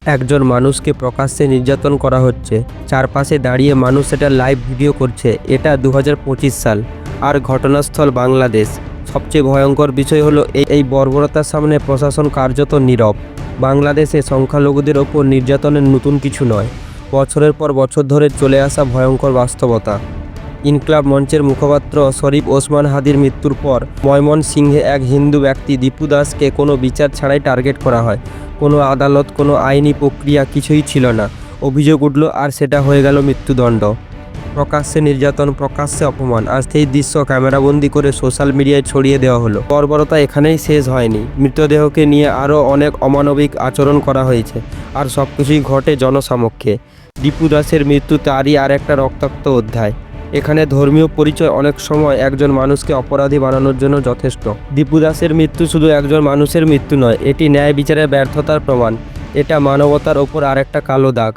একজন মানুষকে প্রকাশ্যে নির্যাতন করা হচ্ছে, চারপাশে দাঁড়িয়ে মানুষ এটা লাইভ ভিডিও করছে। এটা 2025 সাল, আর ঘটনাস্থল বাংলাদেশ। সবচেয়ে ভয়ঙ্কর বিষয় হলো এই বর্বরতার সামনে প্রশাসন কার্যত নীরব। বাংলাদেশে সংখ্যালঘুদের ওপর নির্যাতনের নতুন কিছু নয়, বছরের পর বছর ধরে চলে আসা ভয়ঙ্কর বাস্তবতা। ইনকলাব মঞ্চের মুখপাত্র শরীফ ওসমান হাদির মৃত্যুর পর ময়মনসিংহে এক হিন্দু ব্যক্তি দীপু দাসকে কোনো বিচার ছাড়াই টার্গেট করা হয়। কোনো আদালত, কোনো আইনি প্রক্রিয়া কিছুই ছিল না। অভিযোগ উঠল আর সেটা হয়ে গেল মৃত্যুদণ্ড। প্রকাশ্যে নির্যাতন, প্রকাশ্যে অপমান, আর সেই দৃশ্য ক্যামেরাবন্দি করে সোশ্যাল মিডিয়ায় ছড়িয়ে দেওয়া হলো। বর্বরতা এখানেই শেষ হয়নি, মৃতদেহকে নিয়ে আরও অনেক অমানবিক আচরণ করা হয়েছে, আর সব কিছুই ঘটে জনসমক্ষে। দীপু দাসের মৃত্যু তারই আর একটা রক্তাক্ত অধ্যায়। এখানে ধর্মীয় পরিচয় অনেক সময় একজন মানুষকে অপরাধী বানানোর জন্য যথেষ্ট। দীপু দাসের মৃত্যু শুধু একজন মানুষের মৃত্যু নয়, এটি ন্যায় বিচারের ব্যর্থতার প্রমাণ। এটা মানবতার ওপর আরেকটা কালো দাগ।